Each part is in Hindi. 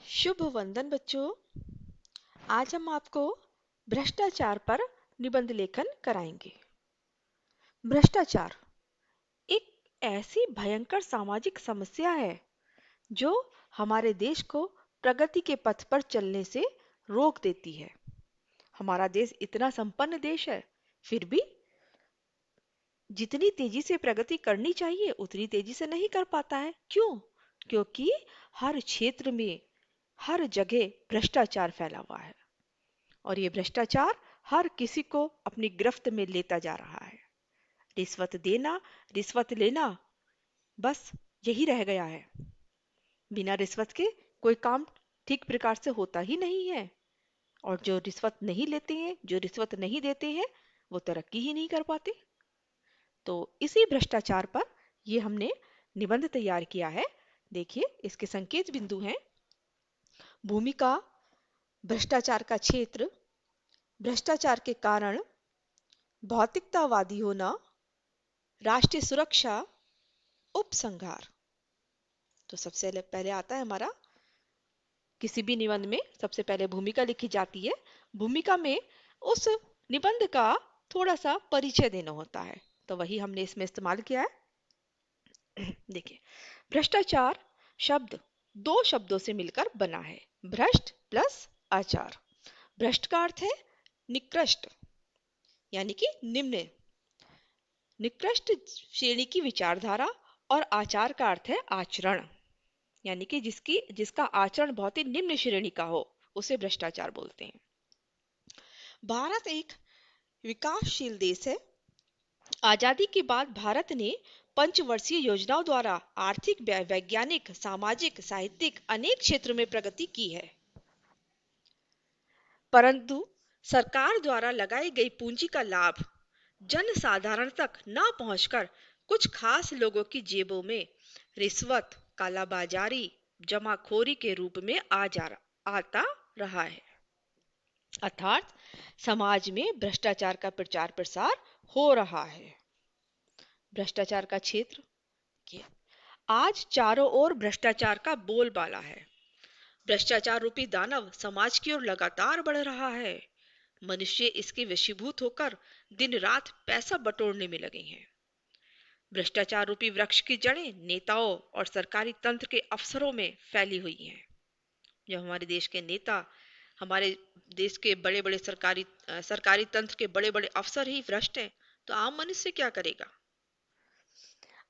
शुभ वंदन बच्चों। आज हम आपको भ्रष्टाचार पर निबंध लेखन कराएंगे। भ्रष्टाचार एक ऐसी भयंकर सामाजिक समस्या है जो हमारे देश को प्रगति के पथ पर चलने से रोक देती है। हमारा देश इतना संपन्न देश है, फिर भी जितनी तेजी से प्रगति करनी चाहिए उतनी तेजी से नहीं कर पाता है। क्यों? क्योंकि हर क्षेत्र में, हर जगह भ्रष्टाचार फैला हुआ है और ये भ्रष्टाचार हर किसी को अपनी गिरफ्त में लेता जा रहा है। रिश्वत देना, रिश्वत लेना, बस यही रह गया है। बिना रिश्वत के कोई काम ठीक प्रकार से होता ही नहीं है और जो रिश्वत नहीं लेते हैं, जो रिश्वत नहीं देते हैं, वो तरक्की ही नहीं कर पाते। तो इसी भ्रष्टाचार पर ये हमने निबंध तैयार किया है। देखिए, इसके संकेत बिंदु हैं: भूमिका, भ्रष्टाचार का क्षेत्र, भ्रष्टाचार के कारण, भौतिकतावादी होना, राष्ट्रीय सुरक्षा, उपसंहार। तो सबसे पहले आता है हमारा, किसी भी निबंध में सबसे पहले भूमिका लिखी जाती है। भूमिका में उस निबंध का थोड़ा सा परिचय देना होता है, तो वही हमने इसमें इस्तेमाल किया है। देखिए, भ्रष्टाचार शब्द दो शब्दों से मिलकर बना है, भ्रष्ट प्लस आचार। भ्रष्ट का अर्थ है निकृष्ट, यानी कि निम्न, निकृष्ट श्रेणी की विचारधारा, और आचार का अर्थ है आचरण, यानी कि जिसका आचरण बहुत ही निम्न श्रेणी का हो, उसे भ्रष्टाचार बोलते हैं। भारत एक विकासशील देश है। आजादी के बाद भारत ने पंचवर्षीय योजनाओं द्वारा आर्थिक, वैज्ञानिक, सामाजिक, साहित्यिक अनेक क्षेत्रों में प्रगति की है, परंतु सरकार द्वारा लगाई गई पूंजी का लाभ जन साधारण तक न पहुंचकर कुछ खास लोगों की जेबों में रिश्वत, कालाबाजारी, जमाखोरी के रूप में आता रहा है। अर्थात समाज में भ्रष्टाचार का प्रचार प्रसार हो रहा है। भ्रष्टाचार का क्षेत्र, आज चारों ओर भ्रष्टाचार का बोलबाला है। भ्रष्टाचार रूपी दानव समाज की ओर लगातार बढ़ रहा है। मनुष्य इसके वशीभूत होकर दिन रात पैसा बटोरने में लगे हैं। भ्रष्टाचार रूपी वृक्ष की जड़ें नेताओं और सरकारी तंत्र के अफसरों में फैली हुई हैं। जब हमारे देश के नेता, हमारे देश के बड़े बड़े सरकारी तंत्र के बड़े बड़े अफसर ही भ्रष्ट हैं, तो आम मनुष्य क्या करेगा?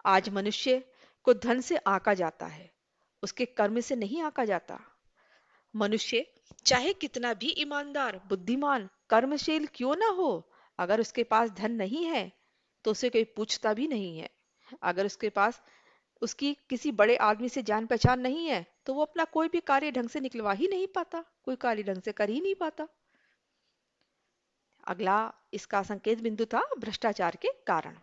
आज मनुष्य को धन से आंका जाता है, उसके कर्म से नहीं आंका जाता। मनुष्य चाहे कितना भी ईमानदार, बुद्धिमान, कर्मशील क्यों ना हो, अगर उसके पास धन नहीं है तो उसे कोई पूछता भी नहीं है। अगर उसके पास उसकी किसी बड़े आदमी से जान पहचान नहीं है तो वो अपना कोई भी कार्य ढंग से निकलवा ही नहीं पाता, कोई कार्य ढंग से कर ही नहीं पाता। अगला इसका संकेत बिंदु था भ्रष्टाचार के कारण।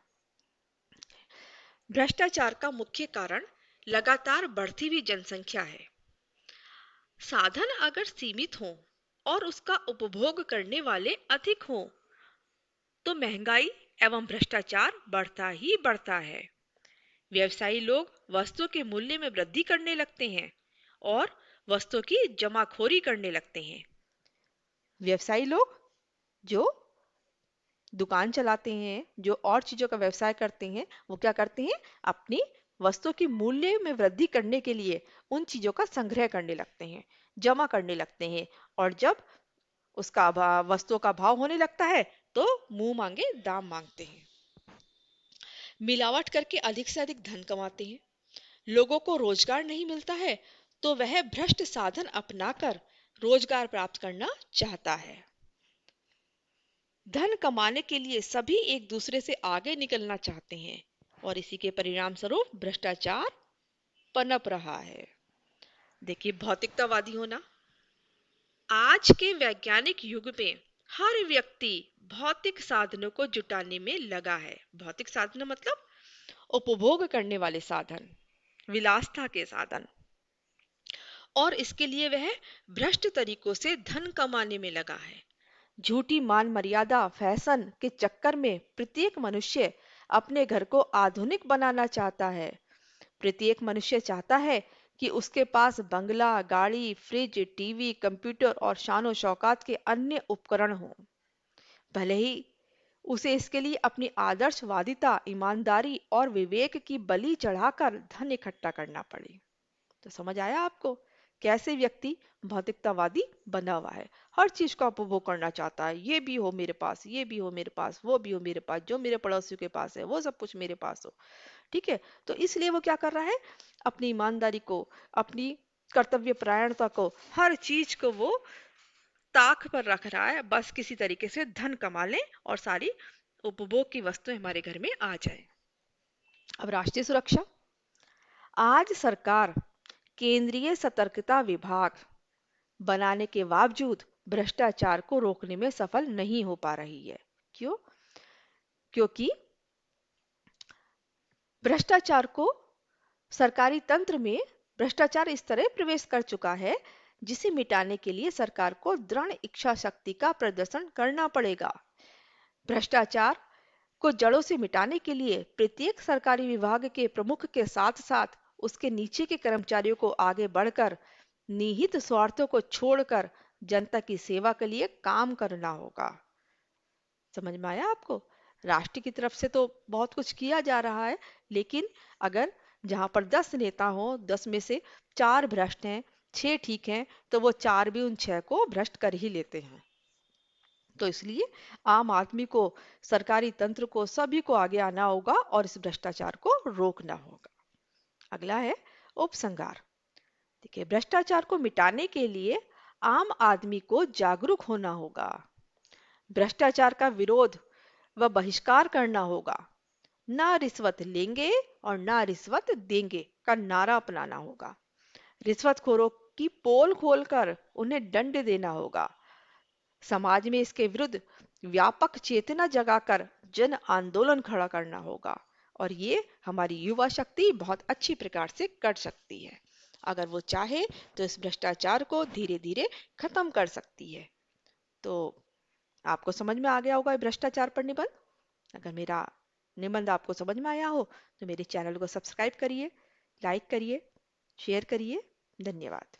भ्रष्टाचार का मुख्य कारण लगातार बढ़ती हुई जनसंख्या है। साधन अगर सीमित हों और उसका उपभोग करने वाले अधिक हों तो महंगाई एवं भ्रष्टाचार बढ़ता ही बढ़ता है। व्यवसायी लोग वस्तुओं के मूल्य में वृद्धि करने लगते हैं और वस्तुओं की जमाखोरी करने लगते हैं। व्यवसायी लोग जो दुकान चलाते हैं, जो और चीजों का व्यवसाय करते हैं, वो क्या करते हैं? अपनी वस्तुओं की मूल्य में वृद्धि करने के लिए उन चीजों का संग्रह करने लगते हैं, जमा करने लगते हैं, और जब उसका वस्तुओं का भाव होने लगता है तो मुंह मांगे दाम मांगते हैं। मिलावट करके अधिक से अधिक धन कमाते हैं। लोगों को रोजगार नहीं मिलता है तो वह भ्रष्ट साधन अपनाकर रोजगार प्राप्त करना चाहता है। धन कमाने के लिए सभी एक दूसरे से आगे निकलना चाहते हैं और इसी के परिणाम स्वरूप भ्रष्टाचार पनप रहा है। देखिए, भौतिकतावादी होना। आज के वैज्ञानिक युग में हर व्यक्ति भौतिक साधनों को जुटाने में लगा है। भौतिक साधन मतलब उपभोग करने वाले साधन, विलासता के साधन, और इसके लिए वह भ्रष्ट तरीकों से धन कमाने में लगा है। झूठी मान मर्यादा, फैशन के चक्कर में प्रत्येक मनुष्य अपने घर को आधुनिक बनाना चाहता है। प्रत्येक मनुष्य चाहता है कि उसके पास बंगला, गाड़ी, फ्रिज, टीवी, कंप्यूटर और शानो शौकात के अन्य उपकरण हों। भले ही उसे इसके लिए अपनी आदर्शवादिता, ईमानदारी और विवेक की बलि चढ़ाकर धन इकट्ठा करना पड़े। तो समझ आया आपको कैसे व्यक्ति भौतिकतावादी बना हुआ है, हर चीज का उपभोग करना चाहता है। ये भी हो मेरे पास, ये भी हो मेरे पास, वो भी हो मेरे पास, जो मेरे पड़ोसियों के पास है वो सब कुछ मेरे पास हो। ठीक है, तो इसलिए वो क्या कर रहा है, अपनी ईमानदारी को, अपनी कर्तव्य परायणता को, हर चीज को वो ताक पर रख रहा है, बस किसी तरीके से धन कमा लें और सारी उपभोग की वस्तुएं हमारे घर में आ जाए। अब राष्ट्रीय सुरक्षा, आज सरकार केंद्रीय सतर्कता विभाग बनाने के बावजूद भ्रष्टाचार को रोकने में सफल नहीं हो पा रही है। क्यों? क्योंकि भ्रष्टाचार को सरकारी तंत्र में भ्रष्टाचार इस तरह प्रवेश कर चुका है जिसे मिटाने के लिए सरकार को दृढ़ इच्छा शक्ति का प्रदर्शन करना पड़ेगा। भ्रष्टाचार को जड़ों से मिटाने के लिए प्रत्येक सरकारी विभाग के प्रमुख के साथ साथ उसके नीचे के कर्मचारियों को आगे बढ़कर निहित स्वार्थों को छोड़कर जनता की सेवा के लिए काम करना होगा। समझ में आया आपको? राष्ट्र की तरफ से तो बहुत कुछ किया जा रहा है, लेकिन अगर जहां पर 10 नेता हो, 10 में से 4 भ्रष्ट हैं, 6 ठीक हैं, तो वो 4 भी उन 6 को भ्रष्ट कर ही लेते हैं। तो इसलिए आम आदमी को, सरकारी तंत्र को, सभी को आगे आना होगा और इस भ्रष्टाचार को रोकना होगा। अगला है उपसंहार। देखिए, भ्रष्टाचार को मिटाने के लिए आम आदमी को जागरूक होना होगा। भ्रष्टाचार का विरोध व बहिष्कार करना होगा। ना रिश्वत लेंगे और ना रिश्वत देंगे का नारा अपनाना होगा। रिश्वतखोरों की पोल खोलकर उन्हें दंड देना होगा। समाज में इसके विरुद्ध व्यापक चेतना जगाकर जन आंदोलन खड़ा करना होगा और ये हमारी युवा शक्ति बहुत अच्छी प्रकार से कर सकती है। अगर वो चाहे तो इस भ्रष्टाचार को धीरे धीरे खत्म कर सकती है। तो आपको समझ में आ गया होगा ये भ्रष्टाचार पर निबंध। अगर मेरा निबंध आपको समझ में आया हो तो मेरे चैनल को सब्सक्राइब करिए, लाइक करिए, शेयर करिए। धन्यवाद।